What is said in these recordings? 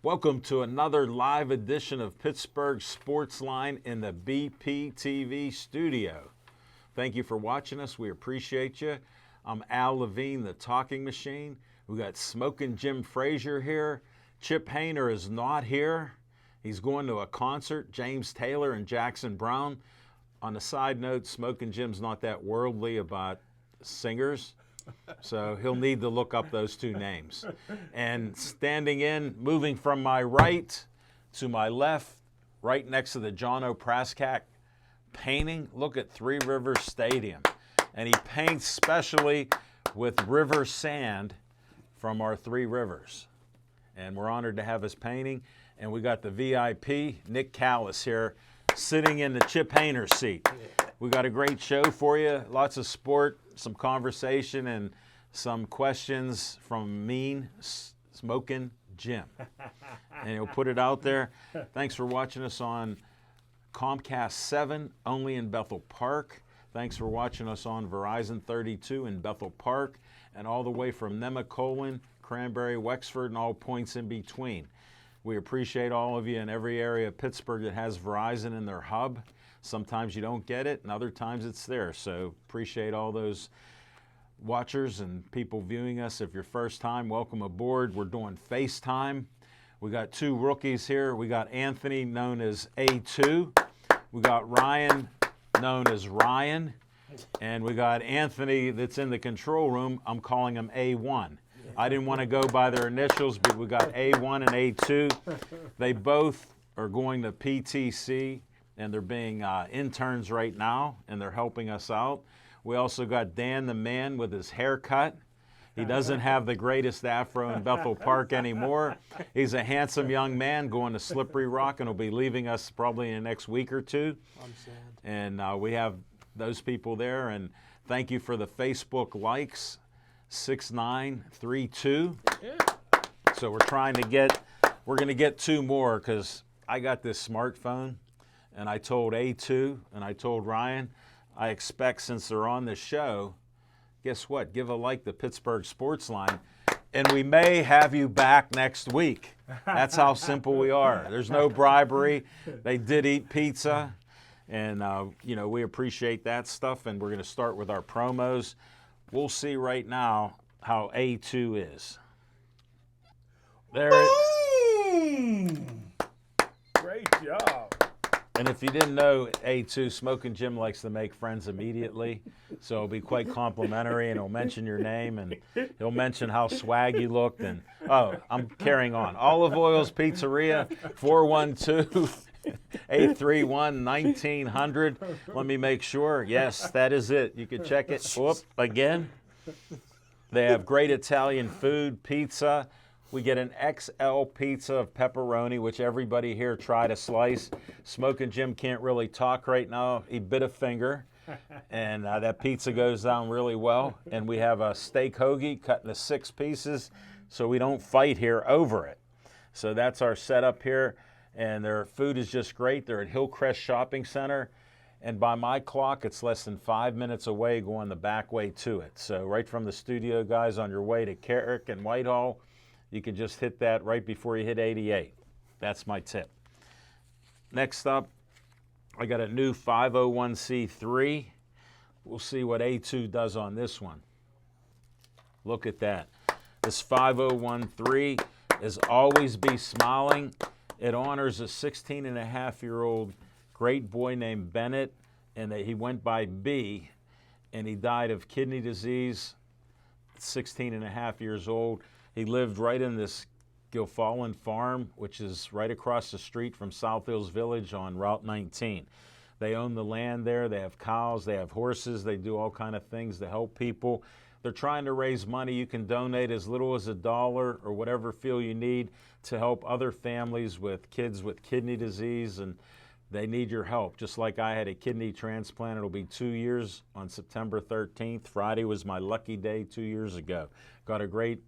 Welcome to another live edition of Pittsburgh Sportsline in the BPTV studio. Thank you for watching us. We appreciate you. I'm Al Levine, the talking machine. We got Smoking Jim Frazier here. Chip Hayner is not here. He's going to a concert, James Taylor and Jackson Brown. On a side note, Smoking Jim's not that worldly about singers, so he'll need to look up those two names. And standing in, moving from my right to my left, right next to the John O. Praskak painting, look at Three Rivers Stadium. And he paints specially with river sand from our Three Rivers. And we're honored to have his painting. And we got the VIP, Nick Callis here, sitting in the Chip Hayner seat. We got a great show for you, lots of sport, some conversation, and some questions from Mean Smoking Jim. And he'll put it out there. Thanks for watching us on Comcast 7, only in Bethel Park. Thanks for watching us on Verizon 32 in Bethel Park, and all the way from Nemacolin, Cranberry, Wexford, and all points in between. We appreciate all of you in every area of Pittsburgh that has Verizon in their hub. Sometimes you don't get it, and other times it's there. So appreciate all those watchers and people viewing us. If you're first time, welcome aboard. We're doing FaceTime. We got two rookies here. We got Anthony, known as A2. We got Ryan, known as Ryan. And we got Anthony that's in the control room. I'm calling him A1. I didn't want to go by their initials, but we got A1 and A2. They both are going to PTC, and they're being interns right now, and they're helping us out. We also got Dan the man with his haircut. He doesn't have the greatest afro in Bethel Park anymore. He's a handsome young man going to Slippery Rock, and will be leaving us probably in the next week or two. I'm sad. And we have those people there, and thank you for the Facebook likes. 6932. Yeah. So we're going to get two more, because I got this smartphone, and I told A2 and I told Ryan, I expect, since they're on the show, guess what? Give a like to Pittsburgh Sportsline, and we may have you back next week. That's how simple we are. There's no bribery. They did eat pizza, and we appreciate that stuff, and we're going to start with our promos. We'll see right now how A2 is. There it. Great job. And if you didn't know, A2, Smoking Jim likes to make friends immediately, so it'll be quite complimentary, and he'll mention your name, and he'll mention how swag you looked. And I'm carrying on. Olive Oil's Pizzeria, 412-831-1900. Let me make sure. Yes, that is it. You can check it. Whoop, again. They have great Italian food, pizza. We get an XL pizza of pepperoni, which everybody here tried a slice. Smoking Jim can't really talk right now. He bit a finger, and that pizza goes down really well. And we have a steak hoagie cut into 6 pieces, so we don't fight here over it. So that's our setup here, and their food is just great. They're at Hillcrest Shopping Center, and by my clock, it's less than 5 minutes away going the back way to it. So right from the studio, guys, on your way to Carrick and Whitehall, you can just hit that right before you hit 88. That's my tip. Next up, I got a new 501c3. We'll see what A2 does on this one. Look at that. This 501c3 is Always Be Smiling. It honors a 16-and-a-half-year-old great boy named Bennett, and he went by B, and he died of kidney disease, 16-and-a-half years old. He lived right in this Gilfallen farm, which is right across the street from South Hills Village on Route 19. They own the land there. They have cows. They have horses. They do all kind of things to help people. They're trying to raise money. You can donate as little as $1 or whatever feel you need to help other families with kids with kidney disease, and they need your help. Just like I had a kidney transplant. It'll be 2 years on September 13th. Friday was my lucky day 2 years ago. Got a great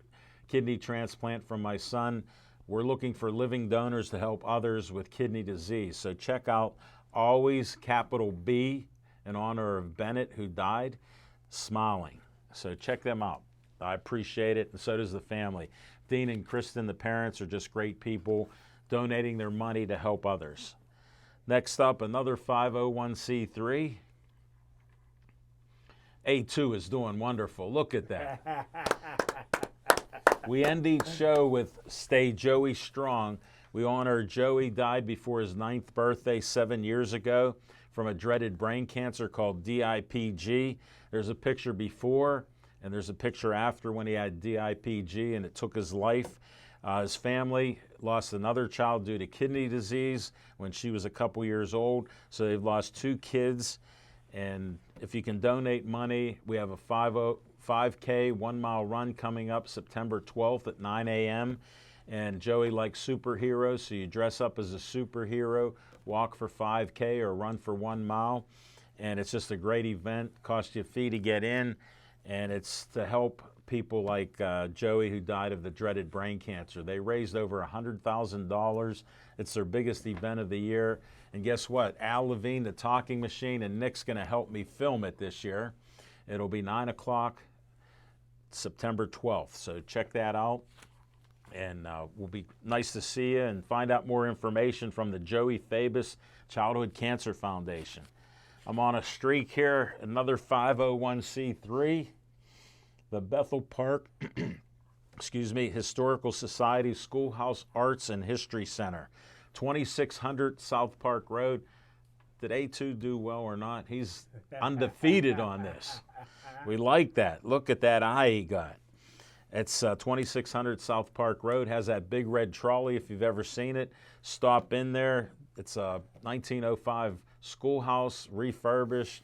kidney transplant from my son. We're looking for living donors to help others with kidney disease. So check out Always, capital B, in honor of Bennett, who died, smiling. So check them out. I appreciate it, and so does the family. Dean and Kristen, the parents, are just great people, donating their money to help others. Next up, another 501c3. A2 is doing wonderful. Look at that. We end each show with Stay Joey Strong. We honor Joey, died before his 9th birthday 7 years ago from a dreaded brain cancer called DIPG. There's a picture before and there's a picture after when he had DIPG and it took his life. His family lost another child due to kidney disease when she was a couple years old. So they've lost 2 kids. And if you can donate money, we have a 5K 1-mile run coming up September 12th at 9 a.m. And Joey likes superheroes, so you dress up as a superhero, walk for 5K or run for 1 mile. And it's just a great event. Costs you a fee to get in. And it's to help people like Joey, who died of the dreaded brain cancer. They raised over $100,000. It's their biggest event of the year. And guess what? Al Levine, the Talking Machine, and Nick's going to help me film it this year. It'll be 9 o'clock, September 12th. So check that out. And will be nice to see you and find out more information from the Joey Fabus Childhood Cancer Foundation. I'm on a streak here, another 501c3, the Bethel Park Historical Society Schoolhouse Arts and History Center, 2600 South Park Road. Did A2 do well or not? He's undefeated on this. We like that. Look at that eye he got. It's 2600 South Park Road, has that big red trolley if you've ever seen it. Stop in there. It's a 1905 schoolhouse, refurbished,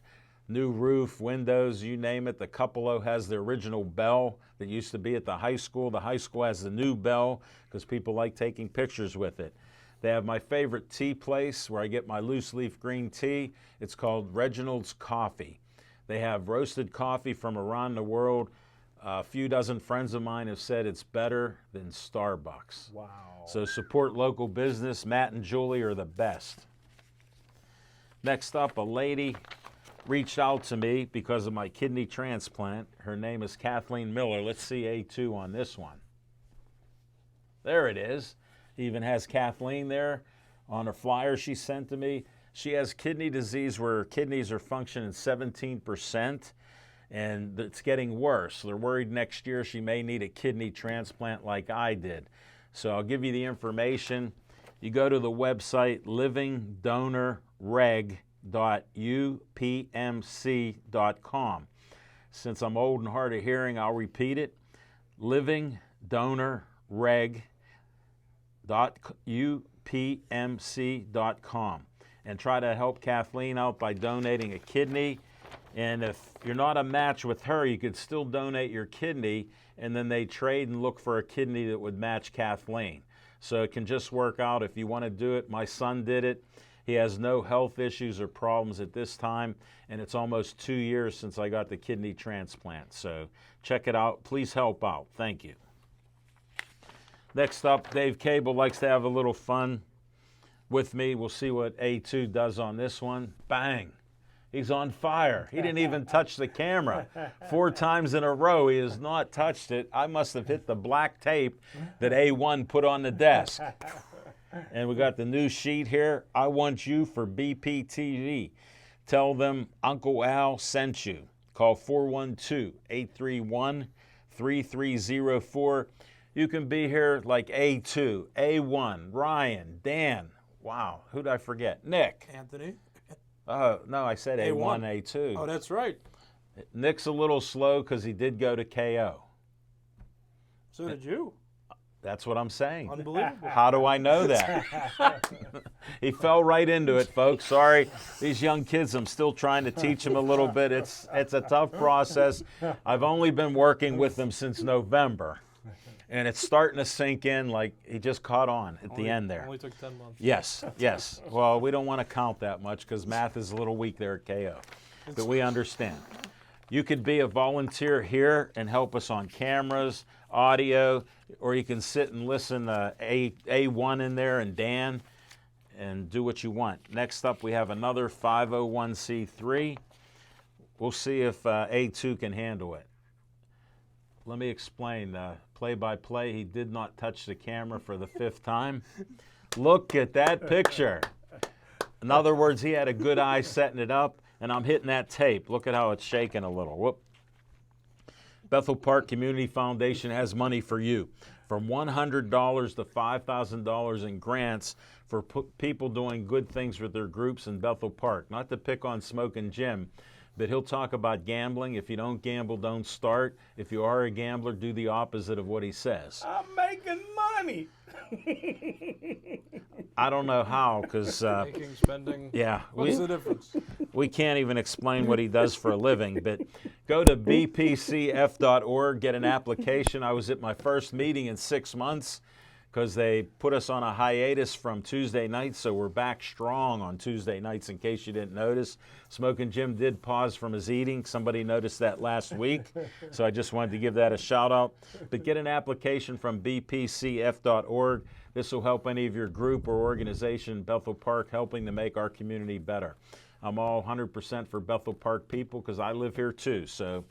new roof, windows, you name it. The Cupola has the original bell that used to be at the high school. The high school has the new bell because people like taking pictures with it. They have my favorite tea place where I get my loose leaf green tea. It's called Reginald's Coffee. They have roasted coffee from around the world. A few dozen friends of mine have said it's better than Starbucks. Wow. So support local business. Matt and Julie are the best. Next up, a lady reached out to me because of my kidney transplant. Her name is Kathleen Miller. Let's see A2 on this one. There it is. Even has Kathleen there on a flyer she sent to me. She has kidney disease where her kidneys are functioning 17%, and it's getting worse. They're worried next year she may need a kidney transplant like I did. So I'll give you the information. You go to the website livingdonorreg.upmc.com. Since I'm old and hard of hearing, I'll repeat it. livingdonorreg.upmc.com. And try to help Kathleen out by donating a kidney. And if you're not a match with her, you could still donate your kidney, and then they trade and look for a kidney that would match Kathleen. So it can just work out if you want to do it. My son did it. He has no health issues or problems at this time, and it's almost 2 years since I got the kidney transplant. So check it out. Please help out. Thank you. Next up, Dave Cable likes to have a little fun with me. We'll see what A2 does on this one. Bang. He's on fire. He didn't even touch the camera. 4 times in a row, he has not touched it. I must have hit the black tape that A1 put on the desk. And we got the new sheet here. I want you for BPTV. Tell them Uncle Al sent you. Call 412-831-3304. You can be here like A2, A1, Ryan, Dan. Wow, who'd I forget? Nick. Anthony. Oh, no, I said A1, A2. Oh, that's right. Nick's a little slow because he did go to KO. So did you. That's what I'm saying. Unbelievable. How do I know that? He fell right into it, folks. Sorry, these young kids, I'm still trying to teach them a little bit. It's a tough process. I've only been working with them since November. And it's starting to sink in like he just caught on at the end there. Only took 10 months. Yes, yes. Well, we don't want to count that much because math is a little weak there at KO. But we understand. You could be a volunteer here and help us on cameras, audio, or you can sit and listen to A1 in there and Dan and do what you want. Next up, we have another 501c3. We'll see if A2 can handle it. Let me explain. Play-by-play, he did not touch the camera for the 5th time. Look at that picture. In other words, he had a good eye setting it up, and I'm hitting that tape. Look at how it's shaking a little. Whoop. Bethel Park Community Foundation has money for you, from $100 to $5,000 in grants for people doing good things with their groups in Bethel Park. Not to pick on Smoking Jim, but he'll talk about gambling. If you don't gamble, don't start. If you are a gambler, do the opposite of what he says. I'm making money. I don't know how, because Making, spending. yeah, What's the difference? we can't even explain what he does for a living. But go to bpcf.org, get an application. I was at my first meeting in 6 months because they put us on a hiatus from Tuesday nights, so we're back strong on Tuesday nights, in case you didn't notice. Smoking Jim did pause from his eating. Somebody noticed that last week, so I just wanted to give that a shout out. But get an application from bpcf.org. This will help any of your group or organization in Bethel Park, helping to make our community better. I'm all 100% for Bethel Park people because I live here too, so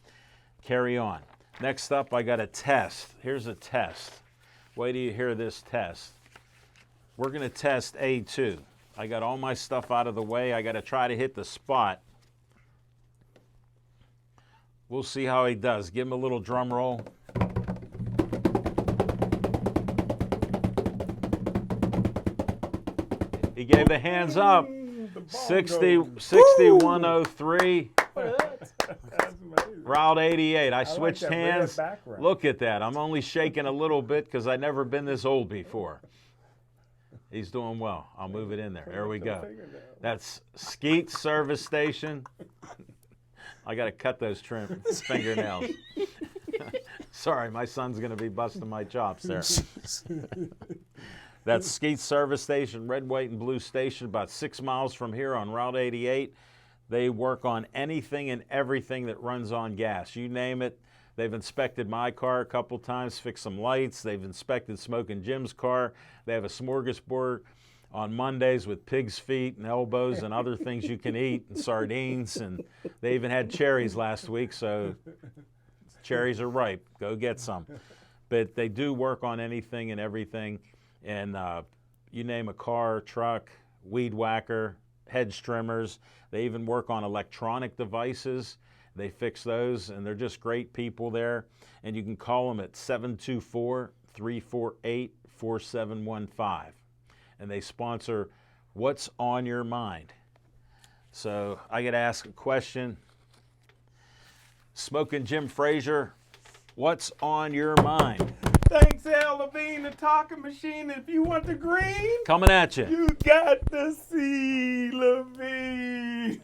carry on. Next up, I got a test. Here's a test. Wait till you hear this test. We're going to test A2. I got all my stuff out of the way. I got to try to hit the spot. We'll see how he does. Give him a little drum roll. He gave the hands up. 6103. That's amazing. Route 88. I like switched that red hands. background. Look at that. I'm only shaking a little bit because I've never been this old before. He's doing well. I'll move it in there. There we go. That's Skeet Service Station. I got to cut those fingernails. Sorry, my son's going to be busting my chops there. That's Skeet Service Station, red, white, and blue station, about 6 miles from here on Route 88. They work on anything and everything that runs on gas. You name it. They've inspected my car a couple times, fixed some lights. They've inspected Smoking Jim's car. They have a smorgasbord on Mondays with pig's feet and elbows and other things you can eat, and sardines. And they even had cherries last week, so cherries are ripe. Go get some. But they do work on anything and everything. And you name a car, truck, weed whacker, hedge trimmers. They even work on electronic devices. They fix those, and they're just great people there. And you can call them at 724-348-4715. And they sponsor What's on Your Mind. So I get to ask a question. Smoking Jim Frazier, what's on your mind? Thanks, Al Levine, the talking machine. If you want the green, Coming at you. you got to see Levine.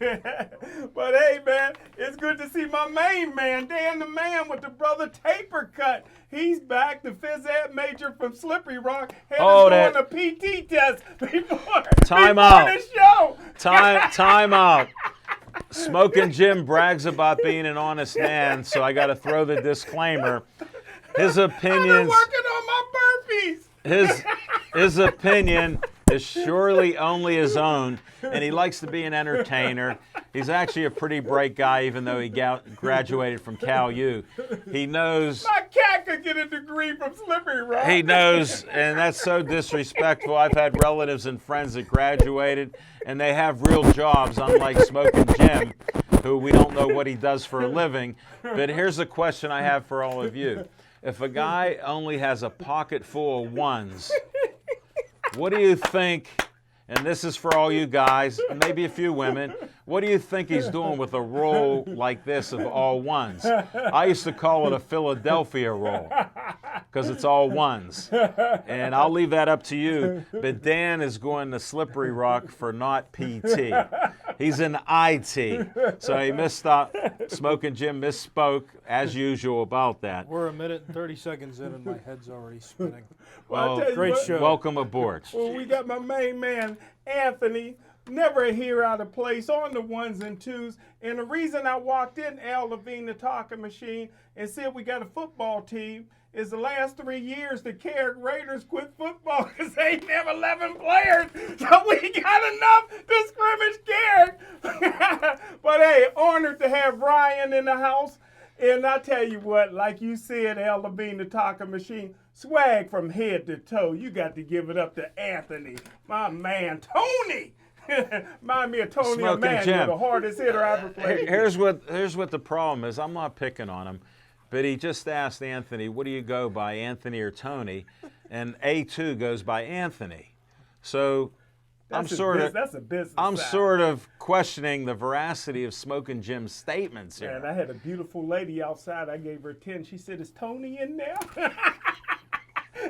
But hey, man, it's good to see my main man, Dan the Man, with the brother taper cut. He's back, the phys ed major from Slippery Rock. Had us doing a PT test before the show. Time out. Smoking Jim brags about being an honest man, so I got to throw the disclaimer. His opinions. I've been working on my burpees. His opinion is surely only his own, and he likes to be an entertainer. He's actually a pretty bright guy, even though he graduated from Cal U. He knows. My cat could get a degree from Slippery Rock. He knows, and that's so disrespectful. I've had relatives and friends that graduated, and they have real jobs, unlike Smoking Jim, who we don't know what he does for a living. But here's a question I have for all of you. If a guy only has a pocket full of ones, what do you think, and this is for all you guys, and maybe a few women, what do you think he's doing with a roll like this of all ones? I used to call it a Philadelphia roll because it's all ones. And I'll leave that up to you. But Dan is going to Slippery Rock for not PT. He's in IT. So he missed out. Smoking Jim misspoke, as usual, about that. We're a minute and 30 seconds in, and my head's already spinning. Well, I'll tell you great what, show. Welcome aboard. Well, we got my main man, Anthony, never here out of place on the ones and twos. And the reason I walked in Al Levine, the talking machine, and said we got a football team is the last 3 years the Carrick Raiders quit football because they didn't have 11 players. So we got enough to scrimmage Carrick. But hey, honored to have Ryan in the house. And I tell you what, like you said, Al Levine, the talking machine, swag from head to toe. You got to give it up to Anthony, my man, Tony. Remind me of Tony Smoking Emmanuel, Jim. the hardest hitter I ever played. Here's what the problem is. I'm not picking on him, but he just asked Anthony, "What do you go by, Anthony or Tony?" And A2 goes by Anthony. So That's a business I'm side. sort of questioning the veracity of Smoking Jim's statements here. And I had a beautiful lady outside. I gave her 10. She said, "Is Tony in there?" The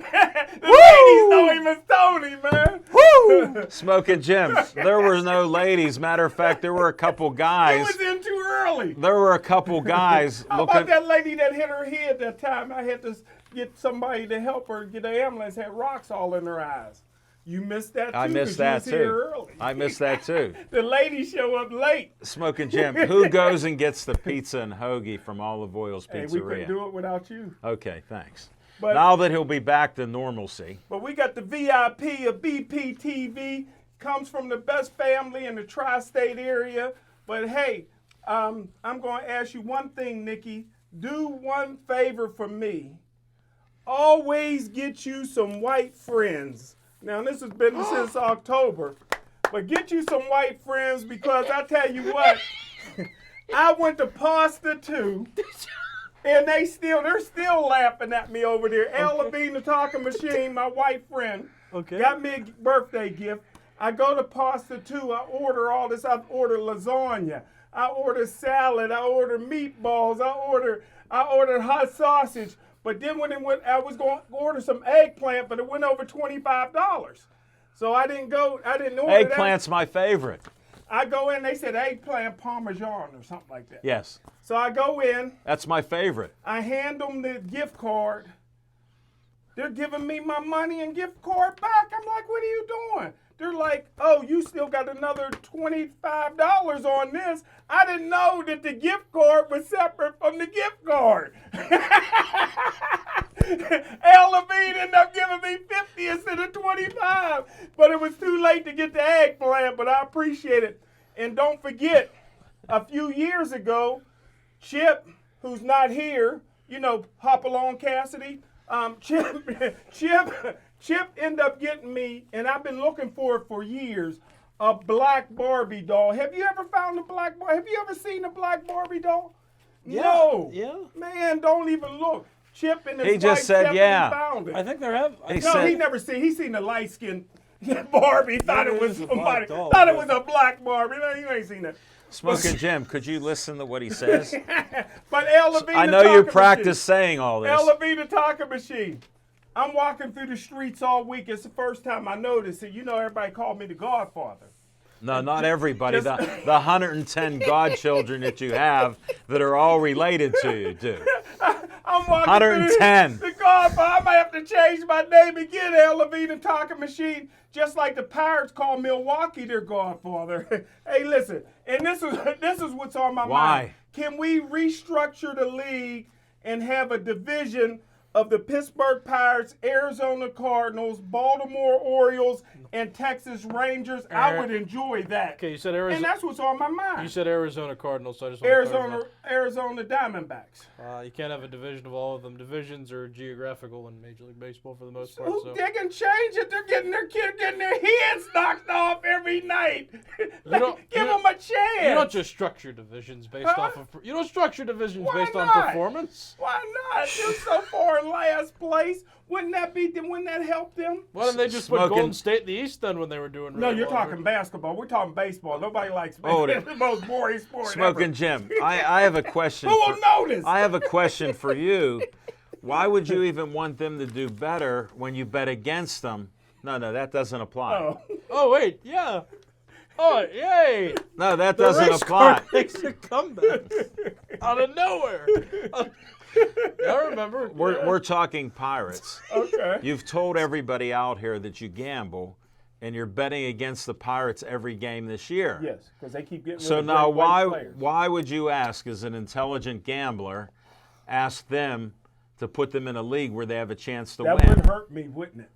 ladies know him as Tony, man. Woo! Smoking Jim. There were no ladies. Matter of fact, there were a couple He guys. was in too early. There were a couple guys How about looking. that lady that hit her head that time? I had to get somebody to help her get an ambulance. Had rocks all in her eyes. You missed that too. I 'cause missed you that was here too. early. I missed that too. The lady show up late. Smoking Jim. Who goes and gets the pizza and hoagie from Olive Oil's Hey, we couldn't Pizzeria? do it without you. Okay, thanks. But Now that he'll be back to normalcy. But we got the VIP of BPTV. Comes from the best family in the tri-state area. But hey, I'm going to ask you one thing, Nikki. Do one favor for me. Always get you some white friends. Now, this has been since October. But get you some white friends because I tell you what, I went to Pasta 2. And they're still laughing at me over there. Al Levine, the talking machine, my white friend, got me a birthday gift. I go to Pasta 2. I order all this. I order lasagna. I order salad. I order meatballs. I ordered hot sausage. But then when it went, I was going to order some eggplant, but it went over $25. So I didn't order that. Eggplant's my favorite. I go in, they said eggplant parmesan or something like that. Yes, So I go in. that's my favorite. I hand them the gift card. They're giving me my money and gift card back. I'm like, what are you doing? They're like, oh, you still got another $25 on this. I didn't know that the gift card was separate from the gift card. Al Levine ended up giving me 50 instead of 25. But it was too late to get the eggplant, but I appreciate it. And don't forget, a few years ago, Chip, who's not here, you know, Hopalong Cassidy, Chip ended up getting me, and I've been looking for it for years, a black Barbie doll. Have you ever found a black Barbie? Have you ever seen a black Barbie doll? No. Yeah. Man, don't even look. Chip and his He just wife said, Stephanie yeah. found it. I think there have. He No, said- he never seen. He seen the light skinned Barbie. Thought Maybe it was it is a somebody. black doll, Thought it but- was a black Barbie. No, you ain't seen that. Smoking Jim, could you listen to what he says? But Al Levine, I the know you talking practice machine. saying all this. Al Levine, the talking machine. I'm walking through the streets all week. It's the first time I noticed it. You know, everybody called me the Godfather. No, not everybody. The 110 godchildren that you have that are all related to you do. I'm walking 110. through the Godfather. I might have to change my name again, Al Levine, the talking machine. Just like the Pirates call Milwaukee their Godfather. Hey, listen, and this is what's on my Why? mind. Can we restructure the league and have a division of the Pittsburgh Pirates, Arizona Cardinals, Baltimore Orioles, and Texas Rangers? I would enjoy that. Okay, you said And Arizona. that's what's on my mind. You said Arizona Cardinals, so I just want to clarify. Arizona Diamondbacks. You can't have a division of all of them. Divisions are geographical in Major League Baseball for the most part. Who So they can change it? They're getting their heads knocked off every night. Give them a chance. you don't just structure divisions based off of. You don't structure divisions Why based on not? performance. Why not? They're so far in last place. Wouldn't that be them? Wouldn't that help them? Why didn't they just put Smoking- Golden State in the East then when they were doing? No, really you're well? talking basketball. We're talking baseball. Nobody likes Oh, baseball. It's the most boring sport Smoking ever. Jim, I have a question. Who will notice? I have a question for you. Why would you even want them to do better when you bet against them? No, that doesn't apply. Oh. Oh wait, yeah. Oh yay! No, that The doesn't race apply. car makes a comeback out of nowhere. I remember. We're talking Pirates. Okay. You've told everybody out here that you gamble, and you're betting against the Pirates every game this year. Yes, because they keep getting rid So of now, great white players. why would you ask, as an intelligent gambler, ask them to put them in a league where they have a chance to That win? would hurt me, wouldn't it?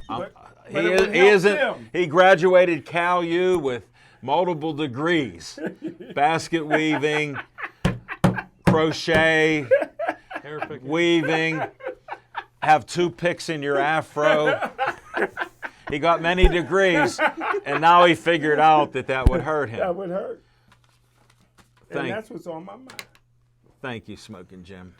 But He, it is, would he help isn't. them. He graduated Cal U with multiple degrees, basket weaving, crochet, Hair picking. weaving, have 2 picks in your afro. He got many degrees, and now he figured out that would hurt That him. would hurt. And Thank, that's what's on my mind. thank you, Smoking Jim.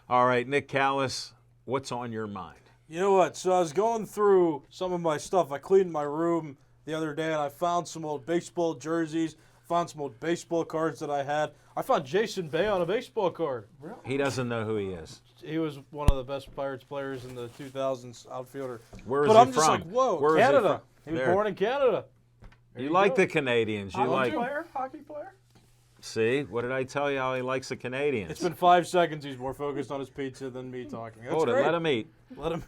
All right, Nick Callis, what's on your mind? You know what? So I was going through some of my stuff. I cleaned my room the other day, and I found some old baseball jerseys, found some old baseball cards that I had. I found Jason Bay on a baseball card. He doesn't know who he is. He was one of the best Pirates players in the 2000s, outfielder. Where is But he I'm just from? like, whoa, Where is he Canada. from? He was There. born in Canada. You like the Canadians. You Hockey like. player? Hockey player? See, what did I tell you how he likes the Canadians? It's been 5 seconds. He's more focused on his pizza than me talking. That's Hold it, great. let him eat. Let him.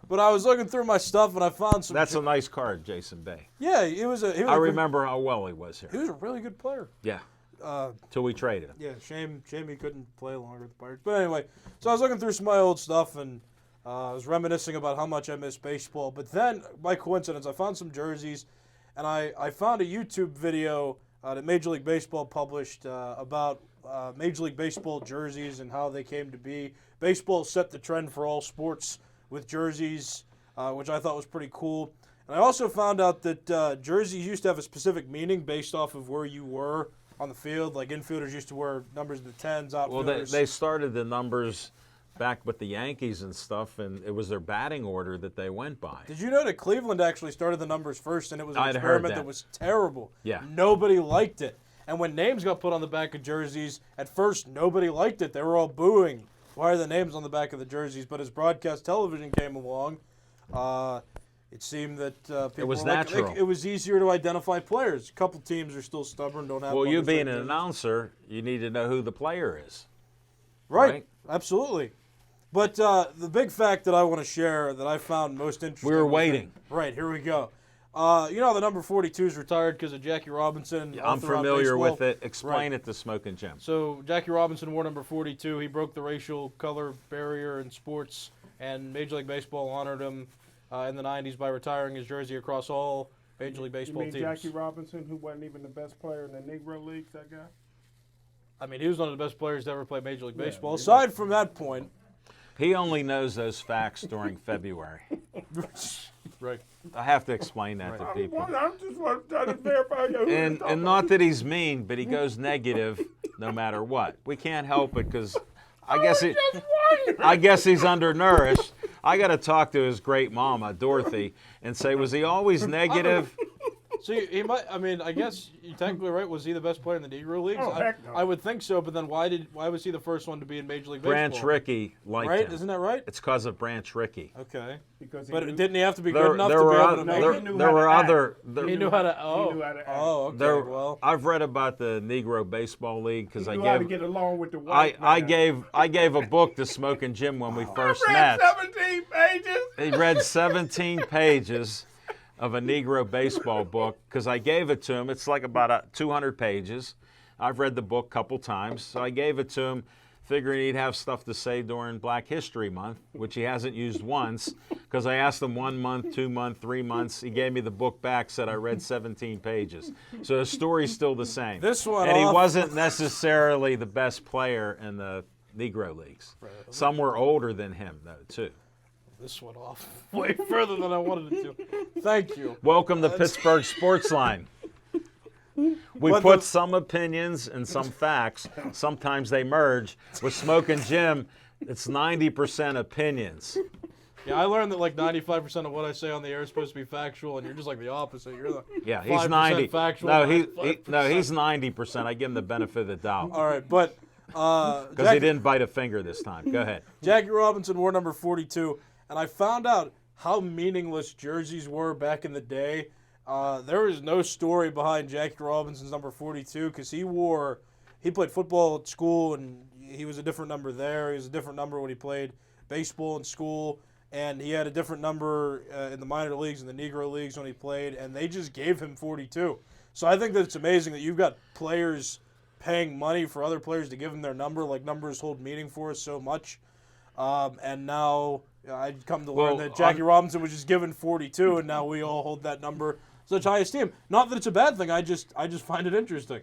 But I was looking through my stuff and I found some. That's a nice card, Jason Bay. Yeah, he was a. He was I a good- remember how well he was He here. was a really good player. Yeah, Uh, till we traded him. Yeah, shame he couldn't play longer with the Pirates. But anyway, so I was looking through some of my old stuff and I was reminiscing about how much I miss baseball. But then, by coincidence, I found some jerseys, and I found a YouTube video that Major League Baseball published about Major League Baseball jerseys and how they came to be. Baseball set the trend for all sports with jerseys, which I thought was pretty cool. And I also found out that jerseys used to have a specific meaning based off of where you were on the field. Like infielders used to wear numbers in the 10s, Well, outfielders. they started the numbers back with the Yankees and stuff, and it was their batting order that they went by. Did you know that Cleveland actually started the numbers first, and it was an I'd heard experiment that. that was terrible. Yeah. Nobody liked it. And when names got put on the back of jerseys, at first nobody liked it. They were all booing. Why are the names on the back of the jerseys? But as broadcast television came along, it seemed that people was were like, natural. it was easier to identify players. A couple teams are still stubborn, don't have. Well, you numbers being like an jerseys. announcer, you need to know who the player is. Right. Right? Absolutely. But the big fact that I want to share that I found most interesting. We were was waiting. that- right, here we go. You know, the number 42 is retired because of Jackie Robinson. I'm author on familiar baseball. with it. Explain Right. it to Smoking Jim. So Jackie Robinson wore number 42. He broke the racial color barrier in sports, and Major League Baseball honored him in the 90s by retiring his jersey across all Major League You Baseball mean teams. Jackie Robinson, who wasn't even the best player in the Negro Leagues, that guy? I mean, he was one of the best players to ever play Major League Yeah, Baseball. he was. Aside from that point, He only knows those facts during February. right. I have to explain that to I'm people. just trying to verify who And not that he's mean, but he goes negative no matter what. We can't help it because I guess he's undernourished. I got to talk to his great mama, Dorothy, and say, was he always negative? So he might. I mean, I guess you're technically right. Was he the best player in the Negro Leagues? Oh, heck no. I would think so. But then why was he the first one to be in Major League Branch Baseball? Rickey liked Right? him. Isn't that right? It's because of Branch Rickey. Okay. because he But knew, didn't he have to be There, good enough there to be were, able oth- to No, make there, he it? knew there how to were act. other. He knew how to. Oh. knew how to act. Oh. Okay. There, well. I've read about the Negro Baseball League because he I knew how to gave get along with the white I man. gave a book to Smoking Jim when we first I met. read 17 pages. He read 17 pages of a Negro baseball book because I gave it to him. It's like about 200 pages. I've read the book a couple times, so I gave it to him, figuring he'd have stuff to say during Black History Month, which he hasn't used once because I asked him 1 month, 2 months, 3 months. He gave me the book back, said I read 17 pages. So the story's still the same. This one and he off- wasn't necessarily the best player in the Negro Leagues. Some were older than him, though, too. This went off way further than I wanted it to. Thank you. Welcome to Pittsburgh Sports Line. We But put the- some opinions and some facts. Sometimes they merge. With Smoking Jim, it's 90% opinions. Yeah, I learned that like 95% of what I say on the air is supposed to be factual, and you're just like the opposite. You're the Yeah, 5% he's 90. factual. No, 5%. he's 90%. I give him the benefit of the doubt All right, but because he didn't bite a finger this time. Go ahead. Jackie Robinson wore number 42, and I found out how meaningless jerseys were back in the day. There is no story behind Jackie Robinson's number 42 because he played football at school, and he was a different number there. He was a different number when he played baseball in school, and he had a different number in the minor leagues and the Negro Leagues when he played, and they just gave him 42. So I think that it's amazing that you've got players paying money for other players to give them their number, like numbers hold meaning for us so much. And now I'd come to learn Well, that Jackie Robinson was just given 42, and now we all hold that number such high esteem. Not that it's a bad thing. I just find it interesting.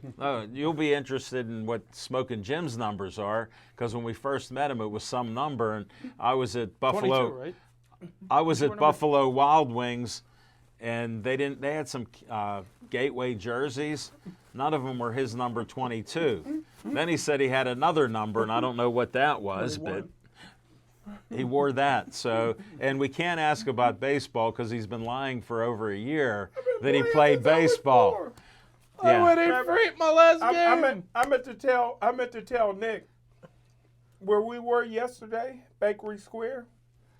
You'll be interested in what Smoking Jim's numbers are, because when we first met him, it was some number, and I was at 22, Buffalo. right? I was at Buffalo Wild Wings, and they had some Gateway jerseys. None of them were his number 22. Then he said he had another number, and I don't know what that was, but he wore that. So, and we can't ask about baseball because he's been lying for over a year that he played baseball. I went 8 for 8 my last game. I meant to tell Nick where we were yesterday, Bakery Square.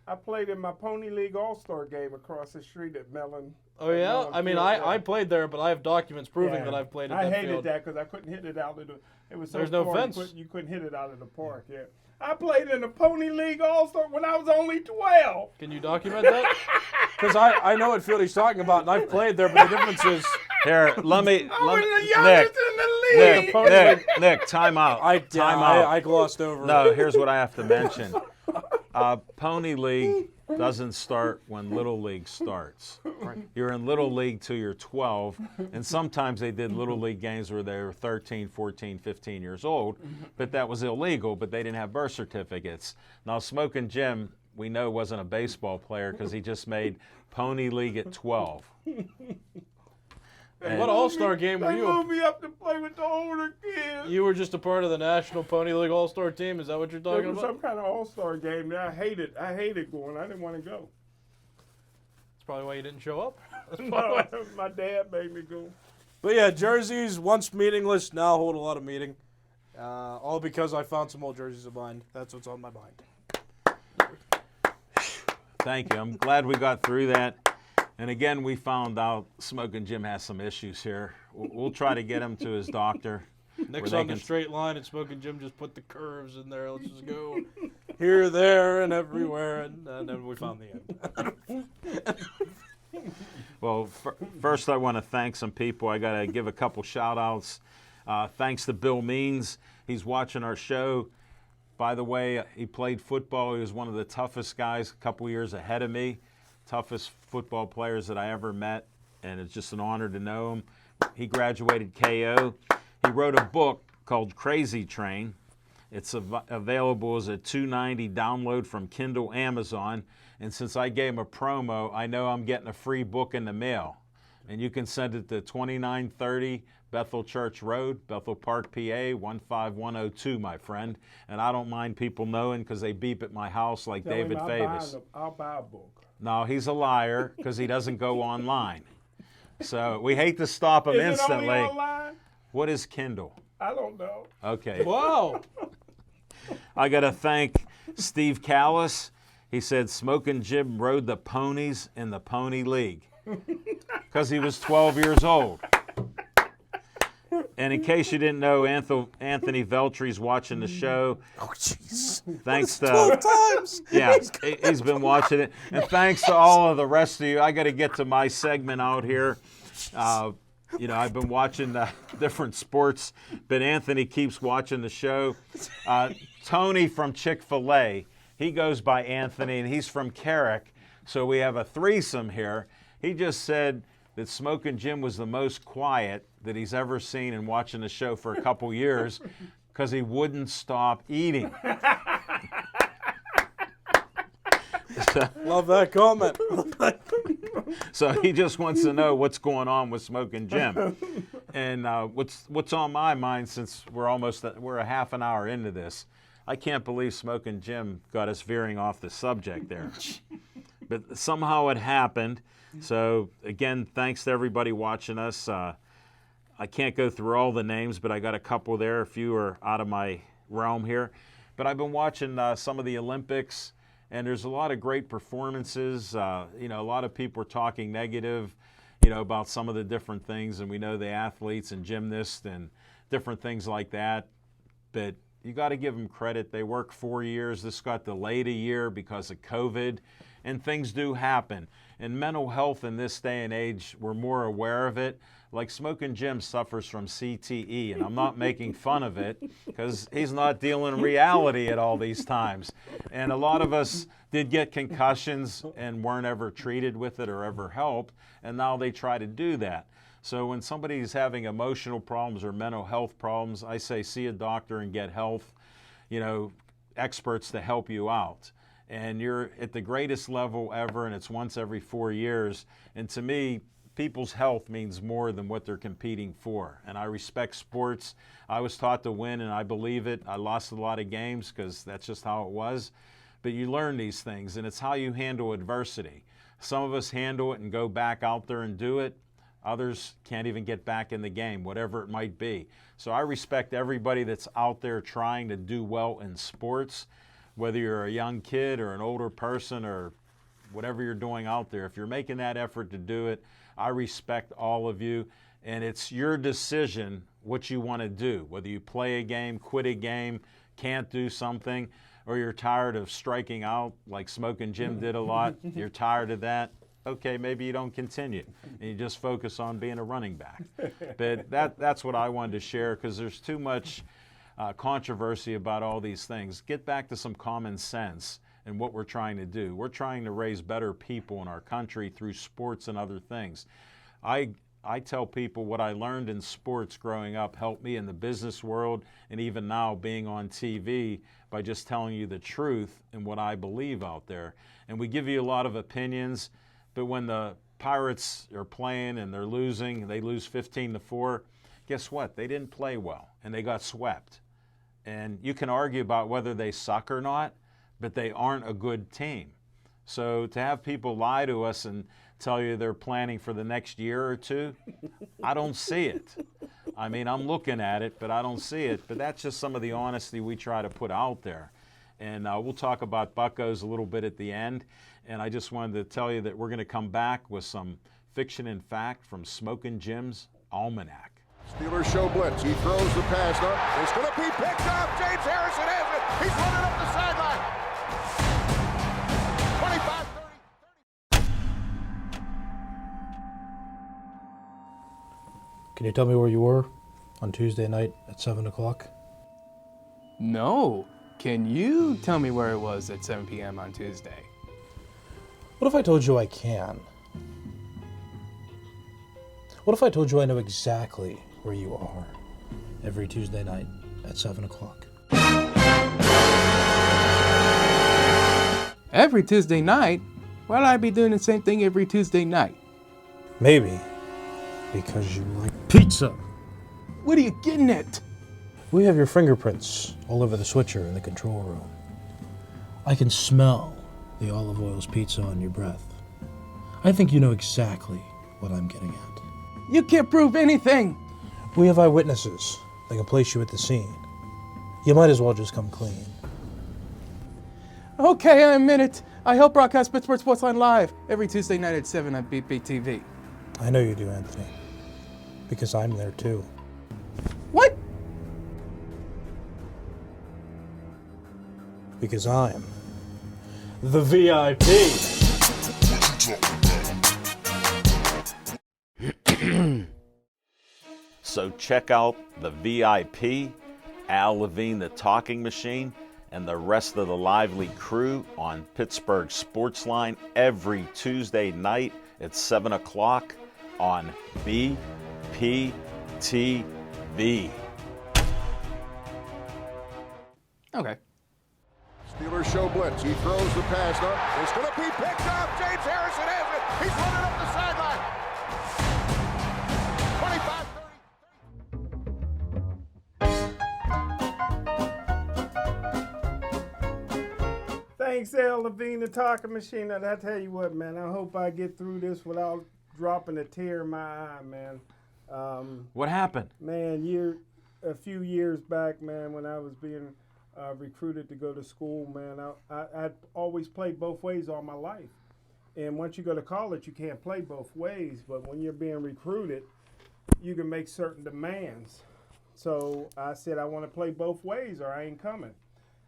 I played in my Pony League All-Star game across the street at Mellon. Oh, yeah? Mellon I mean, Field, I played there, but I have documents proving Yeah. that I've played at I that hated field. that because I couldn't hit it out of the. It was so There's no far, fence. You couldn't hit it out of the park. Yeah, I played in the Pony League All-Star when I was only 12. Can you document that? Because I know what field he's talking about, and I've played there, but the difference is Here, let me, I was the Nick, youngest in the league. Nick, time out. Time out. I glossed over No, it. here's what I have to mention. Pony League doesn't start when Little League starts. You're in Little League till you're 12, and sometimes they did Little League games where they were 13, 14, 15 years old, but that was illegal, but they didn't have birth certificates. Now, Smoking Jim, we know, wasn't a baseball player because he just made Pony League at 12. What All-Star game were They you? moved me up to play with the older kids. You were just a part of the National Pony League All-Star team? Is that what you're It talking was about? some kind of All-Star game that I hated. I hated going. I didn't want to go. That's probably why you didn't show up. No, my dad made me go. But yeah, jerseys, once meaningless, now hold a lot of meaning. All because I found some old jerseys of mine. That's what's on my mind. Thank you. I'm glad we got through that. And again, we found out Smoking Jim has some issues here. We'll try to get him to his doctor. Nick's they on the can- straight line, and Smoking Jim just put the curves in there. Let's just go here, there, and everywhere, and then we found the end. Well, first I want to thank some people. I got to give a couple shout outs. Thanks to Bill Means. He's watching our show. By the way, he played football. He was one of the toughest guys, a couple years ahead of me. Toughest football players that I ever met, and it's just an honor to know him. He graduated KO. He wrote a book called Crazy Train. It's available as a $2.90 download from Kindle, Amazon. And since I gave him a promo, I know I'm getting a free book in the mail. And you can send it to 2930 Bethel Church Road, Bethel Park, PA, 15102, my friend. And I don't mind people knowing because they beep at my house like Tell David him Favis. I'll buy a book. No, he's a liar because he doesn't go online. So we hate to stop him Is it instantly. only online? What is Kindle? I don't know. Okay. Wow. I got to thank Steve Callis. He said Smoking Jim rode the ponies in the Pony League because he was 12 years old. And in case you didn't know, Anthony Veltry's watching the show. Oh, jeez. Thanks to 12 times. yeah, he's been watching it. And thanks to all of the rest of you. I got to get to my segment out here. You know, I've been watching different sports, but Anthony keeps watching the show. Tony from Chick-fil-A, he goes by Anthony, and he's from Carrick. So we have a threesome here. He just said that Smoking Jim was the most quiet that he's ever seen in watching the show for a couple years because he wouldn't stop eating. Love that comment. So he just wants to know what's going on with Smoking Jim. And what's on my mind, since we're a half an hour into this, I can't believe Smoking Jim got us veering off the subject there. But somehow it happened. So again, thanks to everybody watching us. I can't go through all the names, but I got a couple there. A few are out of my realm here. But I've been watching some of the Olympics, and there's a lot of great performances. You know, a lot of people are talking negative, you know, about some of the different things, and we know the athletes and gymnasts and different things like that. But you got to give them credit. They worked 4 years. This got delayed a year because of COVID, and things do happen. And mental health in this day and age, we're more aware of it. Like Smoking Jim suffers from CTE, and I'm not making fun of it because he's not dealing in reality at all these times. And a lot of us did get concussions and weren't ever treated with it or ever helped, and now they try to do that. So when somebody's having emotional problems or mental health problems, I say see a doctor and get health, experts to help you out. And you're at the greatest level ever, and it's once every 4 years. And to me, people's health means more than what they're competing for. And I respect sports. I was taught to win, and I believe it. I lost a lot of games because that's just how it was. But you learn these things, and it's how you handle adversity. Some of us handle it and go back out there and do it. Others can't even get back in the game, whatever it might be. So I respect everybody that's out there trying to do well in sports, whether you're a young kid or an older person or whatever you're doing out there. If you're making that effort to do it, I respect all of you. And it's your decision what you want to do, whether you play a game, quit a game, can't do something, or you're tired of striking out like Smoking Jim did a lot. You're tired of that. Okay, maybe you don't continue and you just focus on being a running back. But that's what I wanted to share because there's too much controversy about all these things. Get back to some common sense in what we're trying to do. We're trying to raise better people in our country through sports and other things. I tell people what I learned in sports growing up helped me in the business world and even now being on TV by just telling you the truth and what I believe out there. And we give you a lot of opinions. But when the Pirates are playing and they're losing, they lose 15-4, guess what? They didn't play well, and they got swept. And you can argue about whether they suck or not, but they aren't a good team. So to have people lie to us and tell you they're planning for the next year or two, I don't see it. I mean, I'm looking at it, but I don't see it. But that's just some of the honesty we try to put out there. And we'll talk about Buccos a little bit at the end. And I just wanted to tell you that we're going to come back with some fiction and fact from Smoking Jim's Almanac. Steelers show blitz. He throws the pass up. It's going to be picked up. James Harrison has it. He's running up the sideline. 25, 30. Can you tell me where you were on Tuesday night at 7 o'clock? No. Can you tell me where it was at 7 p.m. on Tuesday? What if I told you I can? What if I told you I know exactly where you are every Tuesday night at 7 o'clock? Every Tuesday night? Why would I be doing the same thing every Tuesday night? Maybe because you like pizza. What are you getting at? We have your fingerprints all over the switcher in the control room. I can smell the olive oil's pizza on your breath. I think you know exactly what I'm getting at. You can't prove anything. We have eyewitnesses that can place you at the scene. You might as well just come clean. Okay, I admit it. I help broadcast Pittsburgh Sportsline Live every Tuesday night at 7 on BPTV. I know you do, Anthony, because I'm there too. What? Because I'm the VIP. So check out the VIP, Al Levine, the Talking Machine, and the rest of the lively crew on Pittsburgh Sportsline every Tuesday night at 7 o'clock on BPTV. Okay. Steelers show blitz. He throws the pass up. It's going to be picked up. James Harrison has it. He's running up the sideline. 25, 30. Thanks, Al Levine, the Talking Machine. And I tell you what, man, I hope I get through this without dropping a tear in my eye, man. What happened? Man, a few years back, man, when I was being recruited to go to school, man, I always played both ways all my life. And once you go to college, you can't play both ways. But when you're being recruited, you can make certain demands. So I said, I want to play both ways or I ain't coming.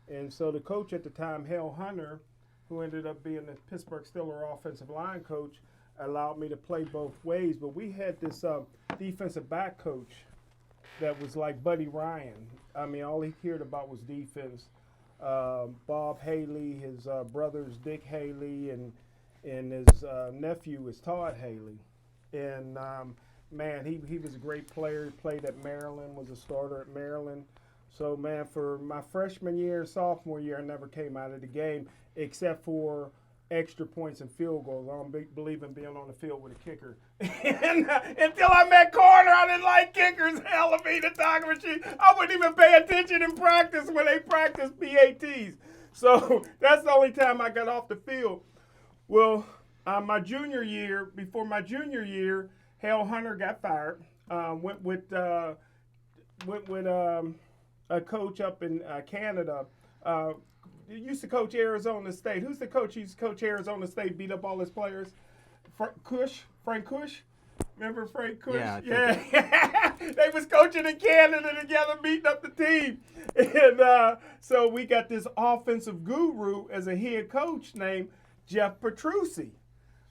And so the coach at the time, Hal Hunter, who ended up being the Pittsburgh Steelers offensive line coach, allowed me to play both ways. But we had this defensive back coach that was like Buddy Ryan. I mean, all he cared about was defense. Bob Haley, his brother's Dick Haley, and his nephew is Todd Haley. And man, he was a great player. He played at Maryland, was a starter at Maryland. So man, for my freshman year, sophomore year, I never came out of the game except for extra points and field goals. I don't believe in being on the field with a kicker. And, until I met Carter, I didn't like kickers. Hell of me, the talking machine. I wouldn't even pay attention in practice when they practice PATs. So that's the only time I got off the field. Well, my junior year, before my junior year, Hal Hunter got fired. Went with a coach up in Canada. Used to coach Arizona State. Who's the coach who used to coach Arizona State, beat up all his players? Frank Kush? Remember Frank Kush? Yeah. They was coaching in Canada together, beating up the team. And so we got this offensive guru as a head coach named Jeff Petrucci.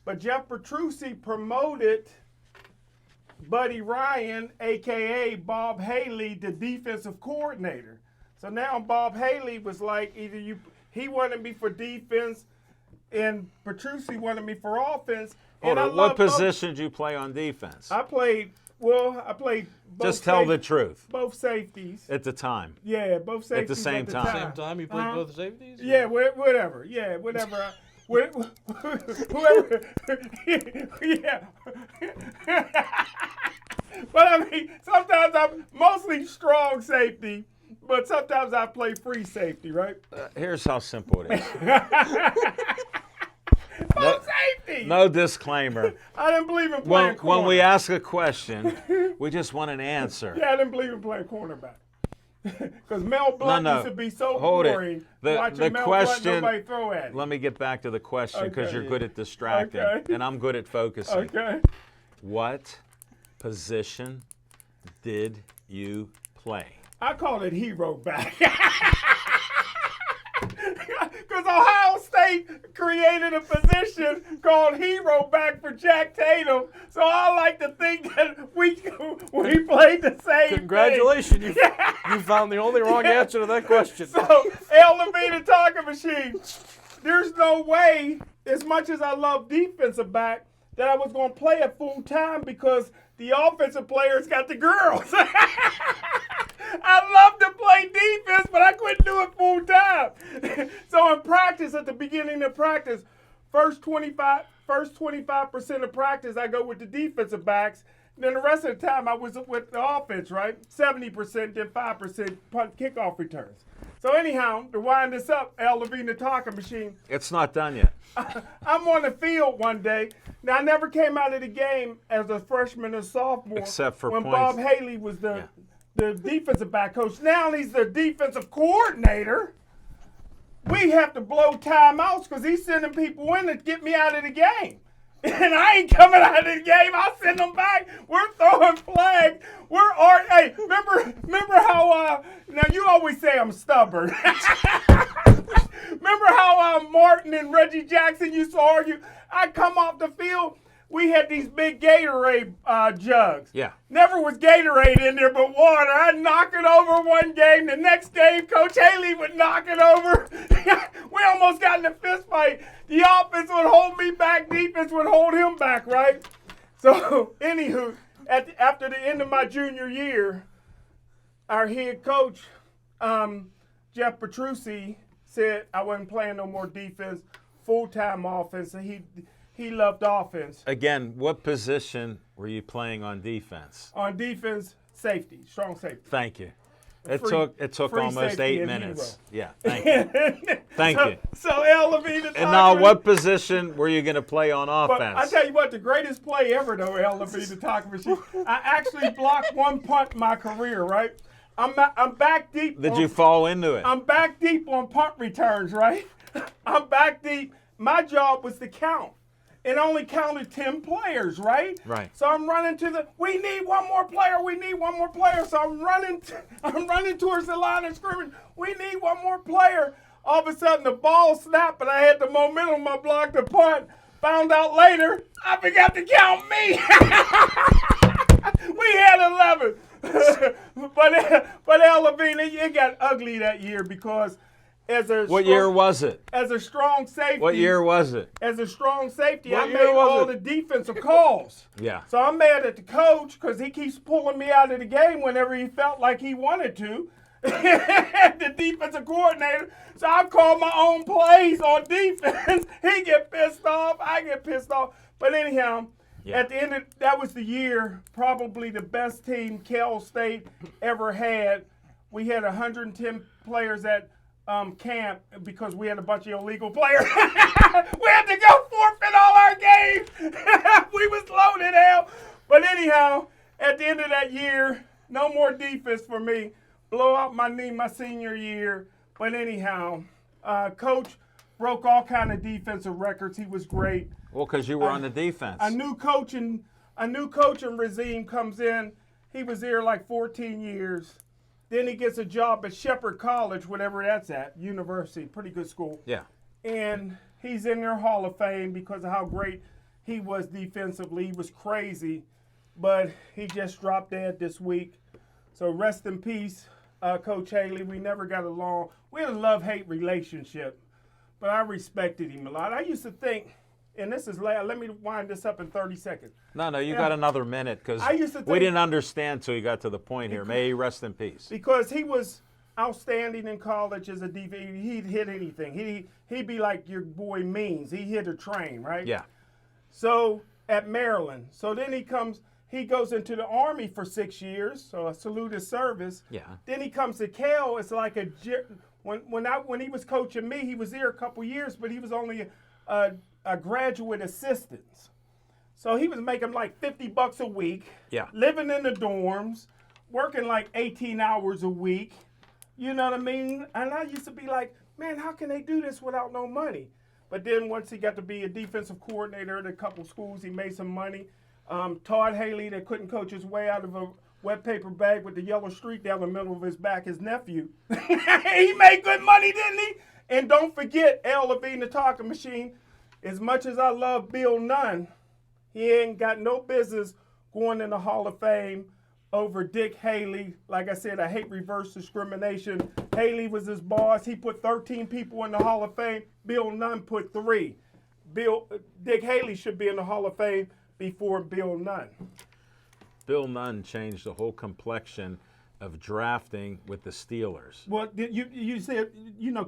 But Jeff Petrucci promoted Buddy Ryan, a.k.a. Bob Haley, the defensive coordinator. So now Bob Haley was like, he wanted me for defense, and Petrucci wanted me for offense. Hold on, what position did you play on defense? I played both. Just tell the truth. Both safeties. At the time. Yeah, both safeties At the same time. Same time you played both safeties? Yeah, whatever. Yeah, whatever. Whoever. Yeah. But I mean, sometimes I'm mostly strong safety, but sometimes I play free safety, right? Here's how simple it is. Both safety. No disclaimer. I didn't believe in playing corner. When we ask a question, we just want an answer. Yeah, I didn't believe in playing cornerback. Because Mel Blunt used to be so Hold boring. it. Watching Mel Blunt, nobody throw at him. Let me get back to the question because you're good at distracting, Okay. and I'm good at focusing. Okay. What position did you play? I call it hero back. Because Ohio State created a position called hero back for Jack Tatum. So I like to think that we played the same Congratulations, thing. you found the only wrong answer to that question. So, El Levine, the talking machine, there's no way, as much as I love defensive back, that I was going to play it full time because the offensive players got the girls. I love to play defense, but I couldn't do it full time. So in practice, at the beginning of practice, first 25% of practice, I go with the defensive backs. Then the rest of the time, I was with the offense, right? 70%, then 5% punt kickoff returns. So anyhow, to wind this up, El Levine, the talking machine. It's not done yet. I'm on the field one day. Now, I never came out of the game as a freshman or sophomore. Except for when points. Bob Haley was the defensive back coach. Now he's the defensive coordinator. We have to blow timeouts because he's sending people in to get me out of the game. And I ain't coming out of the game. I'll send them back. We're throwing flags. Hey, remember how, now you always say I'm stubborn. Remember how Martin and Reggie Jackson used to argue? I come off the field. We had these big Gatorade jugs. Yeah. Never was Gatorade in there but water. I'd knock it over one game. The next game, Coach Haley would knock it over. We almost got in a fist fight. The offense would hold me back. Defense would hold him back, right? So, anywho, after the end of my junior year, our head coach, Jeff Petrucci, said I wasn't playing no more defense, full-time offense, and he loved offense. Again, what position were you playing on defense? On defense, safety, strong safety. Thank you. It Free- took free almost safety 8 and minutes. hero. Yeah, thank you. Thank you. So El Levine, And now, what position were you going to play on But offense? I tell you what, the greatest play ever, though, El Levine, the talking machine. I actually blocked one punt in my career, right? I'm back deep. Did you fall into it? I'm back deep on punt returns, right? I'm back deep. My job was to count. It only counted 10 players, right? Right. So I'm running to we need one more player. So I'm running towards the line of scrimmage. We need one more player. All of a sudden the ball snapped, but I had the momentum. I blocked the punt. Found out later, I forgot to count me. We had 11. but Al Levine, it got ugly that year because What year was it? as a strong safety. What year was it? As a strong safety, What I year made was all it? the defensive calls. Yeah. So I'm mad at the coach because he keeps pulling me out of the game whenever he felt like he wanted to. The defensive coordinator. So I call my own plays on defense. He get pissed off. I get pissed off. But anyhow, at the end of that was the year, probably the best team Cal State ever had. We had 110 players at camp because we had a bunch of illegal players. We had to go forfeit all our games. We was loaded out. But anyhow, at the end of that year, no more defense for me. Blow out my knee my senior year. But anyhow, Coach broke all kind of defensive records. He was great. Well, because you were on the defense. A new coaching regime comes in. He was there like 14 years. Then he gets a job at Shepherd College, whatever that's at, university, pretty good school. Yeah. And he's in their Hall of Fame because of how great he was defensively. He was crazy, but he just dropped dead this week. So rest in peace, Coach Haley. We never got along. We had a love-hate relationship, but I respected him a lot. I used to think, and this is let me wind this up in 30 seconds. No, you got another minute because I used to we think- didn't understand till you got to the point here. May he rest in peace. Because he was outstanding in college as a DB. He'd hit anything. He'd be like your boy Means. He hit a train, right? Yeah. So at Maryland. So then he goes into the Army for 6 years. So I salute his service. Yeah. Then he comes to Cal. It's like when he was coaching me, he was there a couple years, but he was only a graduate assistant. So he was making like $50 a week. Yeah. Living in the dorms, working like 18 hours a week. You know what I mean? And I used to be like, man, how can they do this without no money? But then once he got to be a defensive coordinator at a couple schools, he made some money. Todd Haley, that couldn't coach his way out of a wet paper bag with the yellow streak down the middle of his back, his nephew. He made good money, didn't he? And don't forget, Al Levine, the talking machine. As much as I love Bill Nunn, he ain't got no business going in the Hall of Fame over Dick Haley. Like I said, I hate reverse discrimination. Haley was his boss. He put 13 people in the Hall of Fame. Bill Nunn put 3. Dick Haley should be in the Hall of Fame before Bill Nunn. Bill Nunn changed the whole complexion of drafting with the Steelers. Well, you said,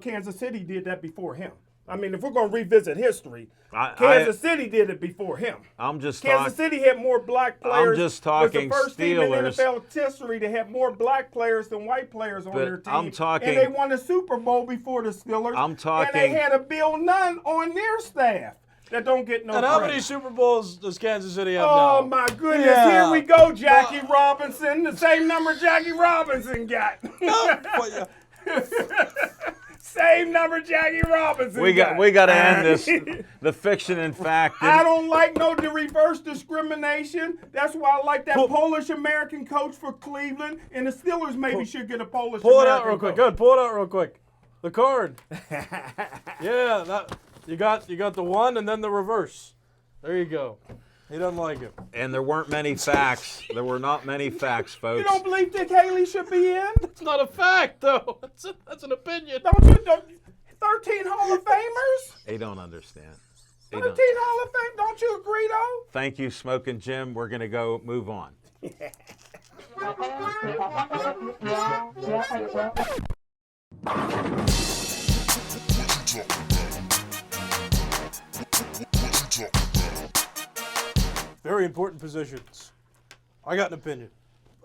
Kansas City did that before him. I mean, if we're going to revisit history, Kansas City did it before him. I'm just Kansas City had more black players. I'm just talking was the first team in Steelers. NFL history to have more black players than white players on But their team. I'm talking- And they won the Super Bowl before the Steelers. I'm talking- And they had a Bill Nunn on their staff that don't get no And how credit. many Super Bowls does Kansas City have now? Oh, my goodness. Yeah. Here we go, Jackie Robinson. The same number Jackie Robinson got. But, yeah. Same number Jackie Robinson We got. got to end this. The fiction and fact. I don't like no reverse discrimination. That's why I like that Polish American coach for Cleveland, and the Steelers maybe should get a Polish Pull it American out real quick. coach. Good. Pull it out real quick. The card. Yeah, that you got the one and then the reverse. There you go. He doesn't like it. And there weren't many facts. There were not many facts, folks. You don't believe Dick Haley should be in? It's not a fact though. That's an opinion. Don't you? 13 Hall of Famers? They don't understand. 13 Hall of Fame? Don't you agree, though? Thank you, Smoking Jim. We're going to go move on. Very important positions. I got an opinion.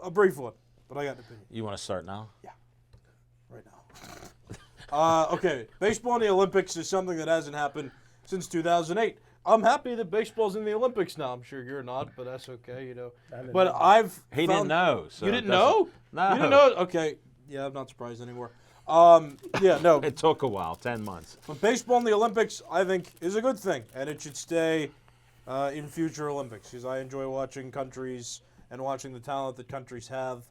A brief one, but I got an opinion You want to start now? right now. Okay, baseball in the Olympics is something that hasn't happened since 2008. I'm happy that baseball's in the Olympics now. I'm sure you're not, but that's okay, you know. But He didn't know. So You it didn't doesn't- know? No. You didn't know? Okay. Yeah, I'm not surprised anymore. Yeah, no. It took a while, 10 months. But baseball in the Olympics, I think, is a good thing, and it should stay in future Olympics because I enjoy watching countries and watching the talent that countries have.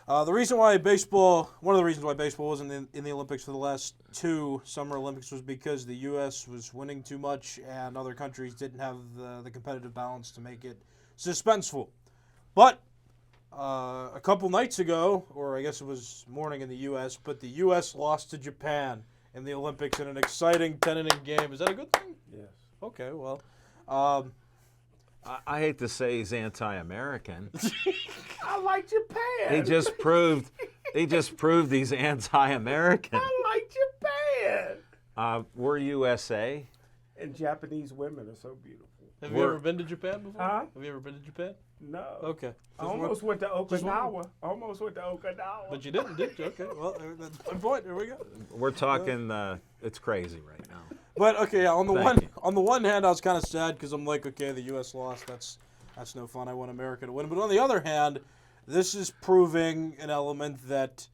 The reason why baseball, one of the reasons why baseball wasn't in the Olympics for the last 2 Summer Olympics was because the U.S. was winning too much and other countries didn't have the competitive balance to make it suspenseful. But a couple nights ago, or I guess it was morning in the U.S., but the U.S. lost to Japan in the Olympics in an exciting 10-inning game. Is that a good thing? Yes. Okay, well, I hate to say he's anti-American. I like Japan. He just proved he's anti-American. I like Japan. We're USA. And Japanese women are so beautiful. have you ever been to Japan before? Huh? Have you ever been to Japan? No. Okay. I almost went to just Okinawa. Almost went to Okinawa. But you didn't, did you? Okay, well, that's my point. There we go. We're talking. It's crazy right now. But okay, yeah, on the Thank you. on the one hand, I was kind of sad because I'm like, okay, the U.S. lost. That's no fun. I want America to win. But on the other hand, this is proving an element that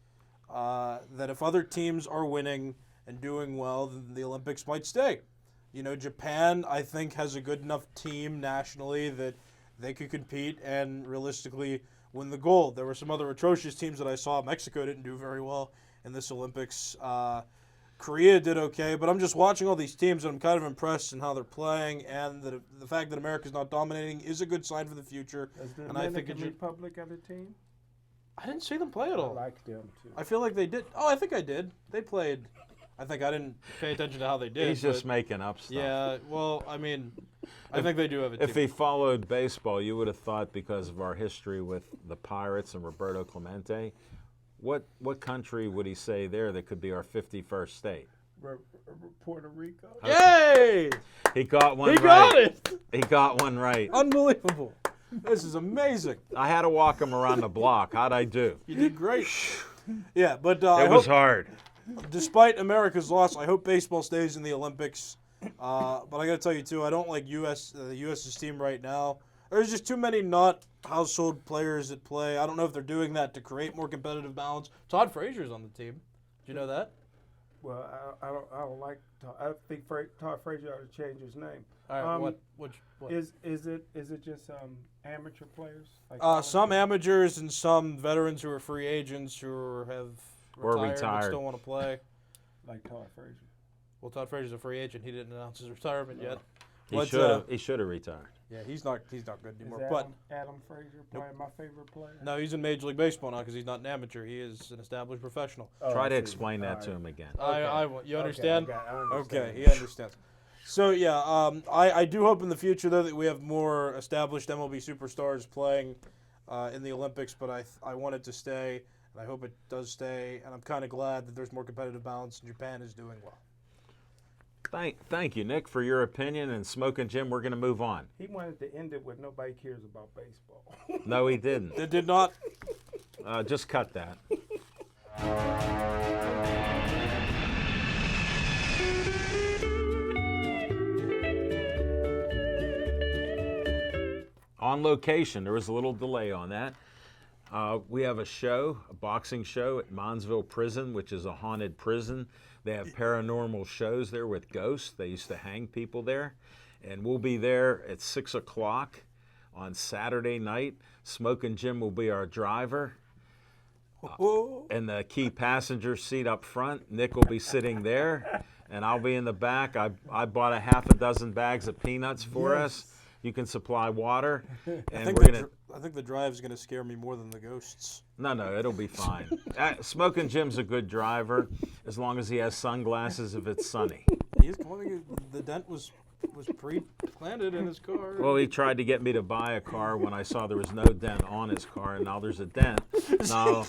that if other teams are winning and doing well, then the Olympics might stay. You know, Japan, I think, has a good enough team nationally that they could compete and realistically win the gold. There were some other atrocious teams that I saw. Mexico didn't do very well in this Olympics. Korea did okay, but I'm just watching all these teams and I'm kind of impressed in how they're playing, and the fact that America's not dominating is a good sign for the future. Does the And I think Dominican Republic have a team? I didn't see them play at I all. like them too. I feel like they did. Oh, I think I did. They played. I think I didn't pay attention to how they did. He's just but making up stuff. yeah. Well, I mean, I think they do have a team. If he followed baseball, you would have thought, because of our history with the Pirates and Roberto Clemente, what country would he say there that could be our 51st state? Puerto Rico. Yay! He got one He right. got it! He got one right. Unbelievable. This is amazing. I had to walk him around the block. How'd I do? You did great. Yeah, but It I was hope, hard. despite America's loss, I hope baseball stays in the Olympics. But I got to tell you too, I don't like the U.S.'s team right now. There's just too many not household players that play. I don't know if they're doing that to create more competitive balance. Todd Frazier's on the team. Did you know that? Well, I don't like. I think Todd Frazier ought to change his name. All right, what? Is it just amateur players? Like Some amateurs and some veterans who are free agents who have Or retired but retired. still want to play. like Todd Frazier. Well, Todd Frazier's a free agent. He didn't announce his retirement yet. He But, should have retired. Yeah, he's not good Is anymore. But Adam Frazier playing my favorite player? no, he's in Major League Baseball now because he's not an amateur. He is an established professional. Oh, Try I to see. explain that All to right. him again. You understand? Okay, I understand. Okay, he understands. So yeah, I do hope in the future though that we have more established MLB superstars playing in the Olympics. But I want it to stay, and I hope it does stay. And I'm kind of glad that there's more competitive balance, and Japan is doing well. Thank you, Nick, for your opinion. And Smoking Jim, we're going to move on. He wanted to end it with nobody cares about baseball. No, he didn't. They did not. Just cut that. On location, there was a little delay on that. We have a show, a boxing show at Monsville Prison, which is a haunted prison. They have paranormal shows there with ghosts. They used to hang people there. And we'll be there at 6 o'clock on Saturday night. Smoking Jim will be our driver. In the key passenger seat up front. Nick will be sitting there, and I'll be in the back. I bought a half a dozen bags of peanuts for us. You can supply water, and I think the drive is going to scare me more than the ghosts. No, it'll be fine. Smoking Jim's a good driver as long as he has sunglasses if it's sunny. The dent was pre-planted in his car. Well, he tried to get me to buy a car when I saw there was no dent on his car, and now there's a dent. Now,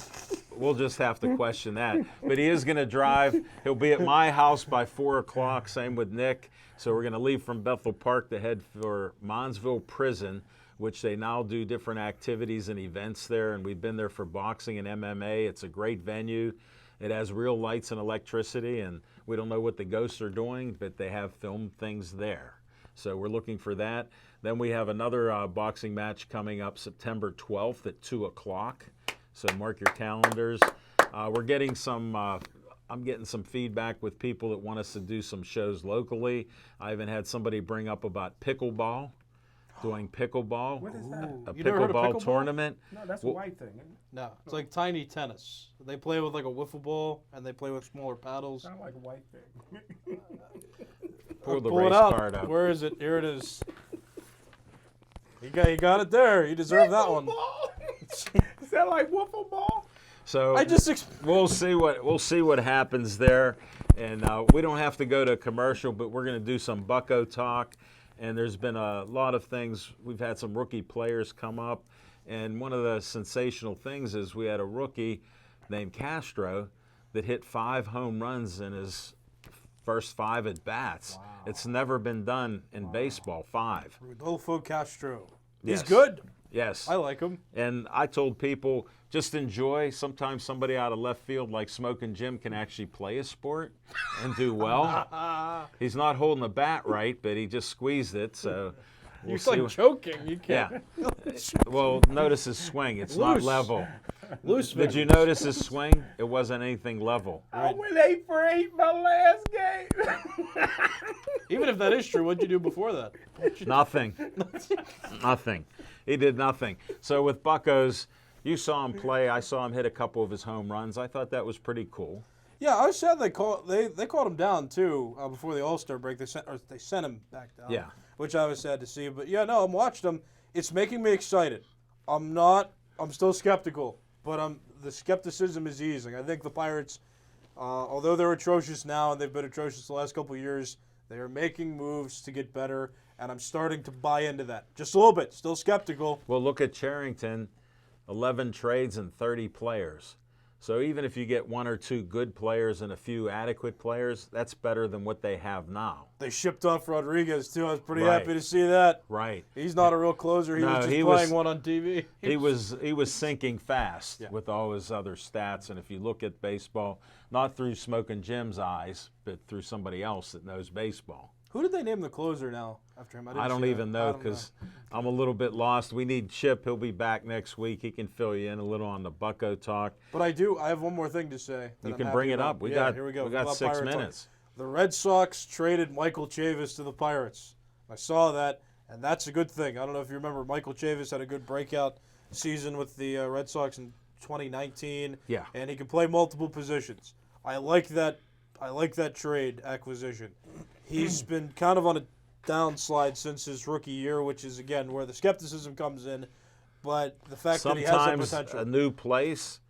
we'll just have to question that. But he is going to drive. He'll be at my house by 4 o'clock, same with Nick. So we're going to leave from Bethel Park to head for Monsville Prison, which they now do different activities and events there. And we've been there for boxing and MMA. It's a great venue. It has real lights and electricity, and we don't know what the ghosts are doing, but they have filmed things there. So we're looking for that. Then we have another boxing match coming up September 12th at 2 o'clock. So mark your calendars. We're getting some, I'm getting some feedback with people that want us to do some shows locally. I even had somebody bring up about pickleball. doing pickleball. What is that? A You never heard of pickleball pickleball? tournament. No, that's a Well- white thing. Isn't it? No, it's like tiny tennis. They play with like a wiffle ball, and they play with smaller paddles. Sound like a white thing. Pull the Pull race it out. card up. Where is it? Here it is. You got it there. You deserve that one. Ball? Is that like wiffle ball? So I just we'll see what happens there, and we don't have to go to commercial, but we're going to do some Bucko talk. And there's been a lot of things. We've had some rookie players come up, and one of the sensational things is we had a rookie named Castro that hit 5 home runs in his first 5 at bats. Wow. It's never been done in baseball. 5. Rodolfo Castro. He's Yes. good. Yes. I like him. And I told people, just enjoy. Sometimes somebody out of left field like Smoking Jim can actually play a sport and do well. He's not holding the bat right, but he just squeezed it. So we'll You're see like what- joking. You can't. Yeah. Well, notice his swing. It's not Loose. level. Loose. Did you notice his swing? It wasn't anything level. I went 8 for 8 my last game. Even if that is true, what'd you do before that? Nothing. Nothing. He did nothing. So with Buckos, you saw him play. I saw him hit a couple of his home runs. I thought that was pretty cool. Yeah, I was sad they called him down too before the All-Star break. They sent him back down. Yeah. Which I was sad to see. But yeah, no, I'm watching him. It's making me excited. I'm still skeptical, but the skepticism is easing. I think the Pirates, although they're atrocious now and they've been atrocious the last couple of years, they are making moves to get better, and I'm starting to buy into that. Just a little bit. Still skeptical. Well, look at Charrington, 11 trades and 30 players. So even if you get 1 or 2 good players and a few adequate players, that's better than what they have now. They shipped off Rodriguez too. I was pretty Right. happy to see that. Right. He's not a real closer. He No, was just he playing was- one on TV. He was sinking fast with all his other stats. And if you look at baseball, not through Smoking Jim's eyes, but through somebody else that knows baseball. Who did they name the closer now after him? I don't even know because I'm a little bit lost. We need Chip. He'll be back next week. He can fill you in a little on the Bucko talk. But I have one more thing to say. that You I'm can happy bring it about. up. We Yeah, got here we go. we got About 6 Pirate talk. minutes. The Red Sox traded Michael Chavis to the Pirates. I saw that, and that's a good thing. I don't know if you remember, Michael Chavis had a good breakout season with the Red Sox in 2019. Yeah. And he can play multiple positions. I like that trade acquisition. He's been kind of on a downslide since his rookie year, which is, again, where the skepticism comes in. But the fact that he has the Sometimes potential. a new place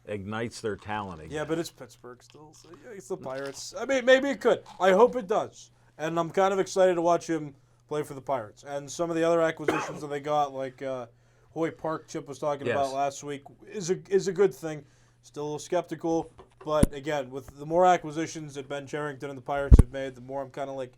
ignites their talent again. Yeah, but it's Pittsburgh still. So yeah, it's the Pirates. I mean, maybe it could. I hope it does. And I'm kind of excited to watch him play for the Pirates. And some of the other acquisitions that they got, like Hoy Park, Chip was talking Yes. about last week, is a good thing. Still a little skeptical. But, again, with the more acquisitions that Ben Cherington and the Pirates have made, the more I'm kind of like,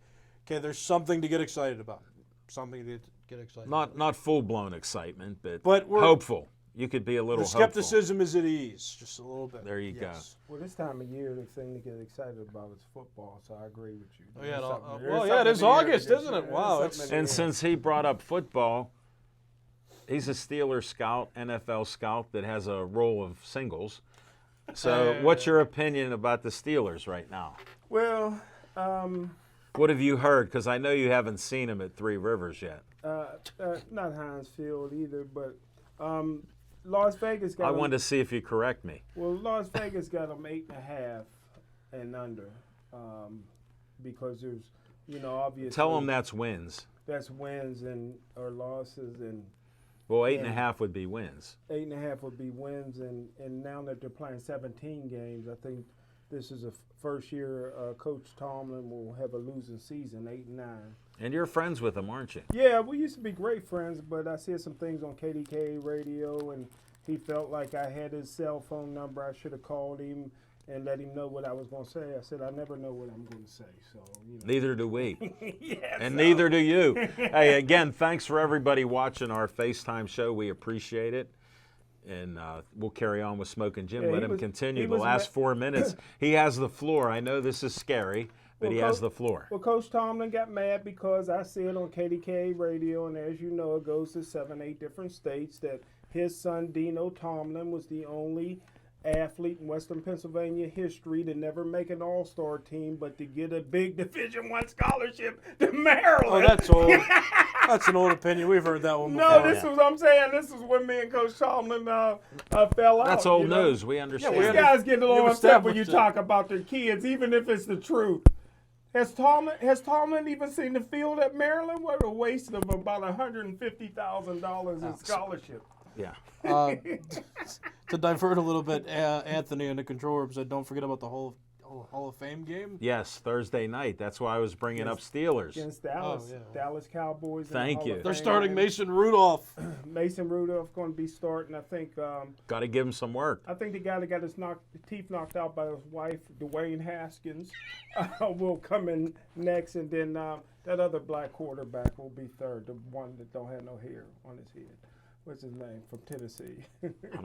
okay, there's something to get excited about. Something to get excited about. Not full-blown excitement, but we're- hopeful. You could be a little The skepticism is at ease, just a little bit. There you go. Well, this time of year, the thing to get excited about is football, so I agree with you. Oh, yeah, There's no, something- well, there's yeah, something it is in the air August, to get- isn't it? there's Wow, something it's- in the And air. since he brought up football, he's a Steeler scout, NFL scout that has a roll of singles. So what's your opinion about the Steelers right now? Well, What have you heard? Because I know you haven't seen him at Three Rivers yet. not Heinz Field either, but Las Vegas got I them- wanted to see if you correct me. Well, Las Vegas got them 8.5 and under, because there's, obviously Tell him that's wins. that's wins and or losses, and Well, 8.5 would be wins. 8.5 would be wins, and now that they're playing 17 games, I think this is a first year Coach Tomlin will have a losing season, 8-9. And you're friends with him, aren't you? Yeah, we used to be great friends, but I said some things on KDK radio, and he felt like I had his cell phone number. I should have called him and let him know what I was going to say. I said, I never know what I'm going to say, so, Neither do we. yeah, And neither do you. Hey, again, thanks for everybody watching our FaceTime show. We appreciate it. And we'll carry on with Smoking Jim. Yeah, Let he him was- continue he the was last 4 minutes. He has the floor. I know this is scary, but Well, he has Coach- the floor. Well, Coach Tomlin got mad because I said on KDK radio, and as you know, it goes to 7, 8 different states, that his son Dino Tomlin was the only athlete in Western Pennsylvania history to never make an All-Star team, but to get a big Division I scholarship to Oh, Maryland. that's old. That's an old opinion. We've heard that one before. No, this is what I'm saying. This is when me and Coach Tomlin fell out. That's old you know? news. We understand. These guys get a little You've upset when you established talk about their kids, even if it's the truth. Has Tomlin even seen the field at Maryland? What a waste of about $150,000 in scholarship. Yeah. To divert a little bit, Anthony in the control room said, "Don't forget about the Hall of Fame game." Yes, Thursday night. That's why I was bringing up Steelers. Against Dallas, Oh, yeah. Dallas Cowboys. in the Thank Hall you. of They're Fame. starting Mason Rudolph. Mason Rudolph going to be starting. I think Got to give him some work. the guy that got his teeth knocked out by his wife, Dwayne Haskins, will come in next, and then that other black quarterback will be third, the one that don't have no hair on his head. What's his name from Tennessee?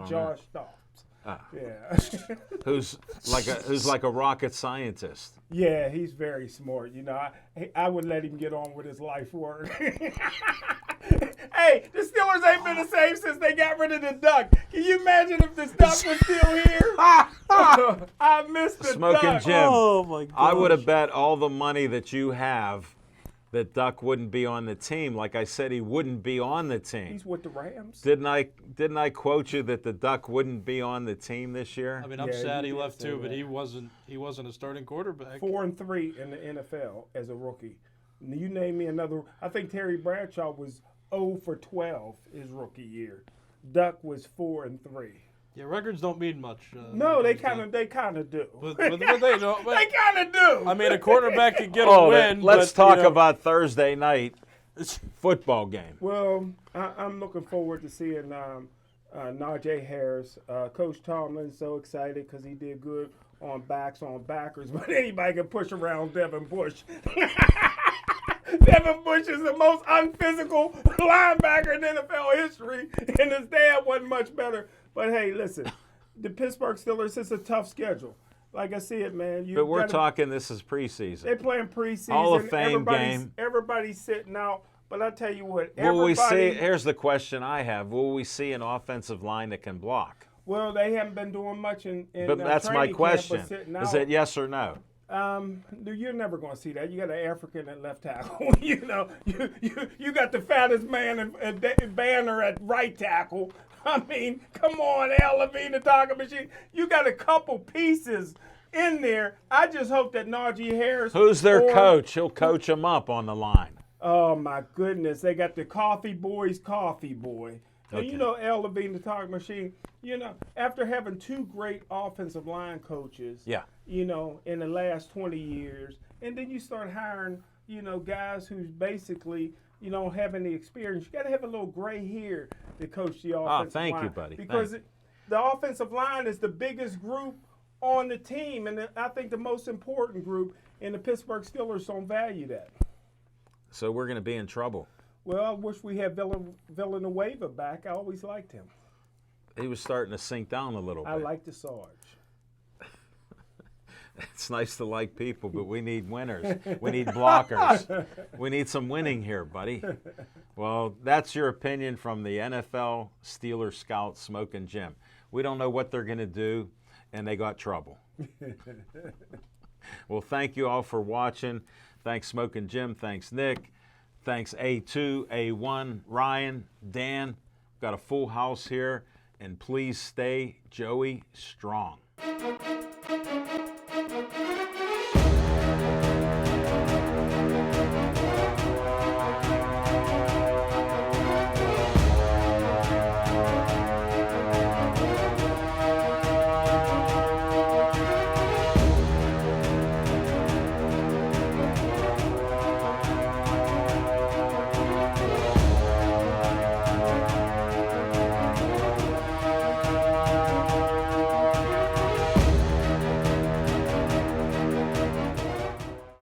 Josh Dobbs. Ah. Yeah. Who's like a rocket scientist. Yeah, he's very smart. You know, I would let him get on with his life work. Hey, the Steelers ain't been the same since they got rid of the duck. Can you imagine if the duck was still here? I missed the Smoking duck. Jim. Oh my God! I would have bet all the money that you have that Duck wouldn't be on the team. Like I said, he wouldn't be on the team. He's with the Rams. Didn't I quote you that the Duck wouldn't be on the team this year? I mean, I'm Yeah, sad you he did left say too, but that. he wasn't a starting quarterback. 4-3 in the NFL as a rookie. You name me another. I think Terry Bradshaw was 0 for 12 his rookie year. Duck was 4-3. Yeah, records don't mean much. No, they these kind days. of do. But they don't. They kind of do. I mean, a quarterback could get a Oh, win. let's but, you talk know, about Thursday night football game. Well, I'm looking forward to seeing Najee Harris. Coach Tomlin's so excited because he did good on backers, but anybody can push around Devin Bush. Devin Bush is the most unphysical linebacker in NFL history, and his dad wasn't much better. But hey, listen, the Pittsburgh Steelers, it's a tough schedule. Like I said, man, But we're talking this is preseason. They're playing preseason. Hall of Fame everybody's, game. Everybody's sitting out. But I tell you what, Will we see? everybody. Here's the question I have: will we see an offensive line that can block? Well, they haven't been doing much in But that's my training camp, question: but sitting is out. it yes or no? You're never going to see that. You got an African at left tackle. You know, you got the fattest man and Banner at right tackle. I mean, come on, Al Levine, the talking machine. You got a couple pieces in there. I just hope that Najee Harris. Who's their or- coach? He'll coach them up on the line. Oh my goodness, they got the coffee boy. And Okay. you know, Al Levine, the talking machine. You know, after having two great offensive line coaches. Yeah. You know, in the last 20 years, and then you start hiring, you know, guys who's basically, you know, having the experience. You got to have a little gray hair to coach the offensive line. thank you, buddy. Because Thank the offensive line is the biggest group on the team, and I think the most important group. And the Pittsburgh Steelers don't value that. So we're going to be in trouble. Well, I wish we had Villanueva back. I always liked him. He was starting to sink down a little bit. I like the Sarge. It's nice to like people, but we need winners. We need blockers. We need some winning here, buddy. Well, that's your opinion from the NFL Steeler scout, Smoking Jim. We don't know what they're going to do, and they got trouble. Well, thank you all for watching. Thanks, Smoking Jim. Thanks, Nick. Thanks, A2, A1, Ryan, Dan. Got a full house here, and please stay Joey strong.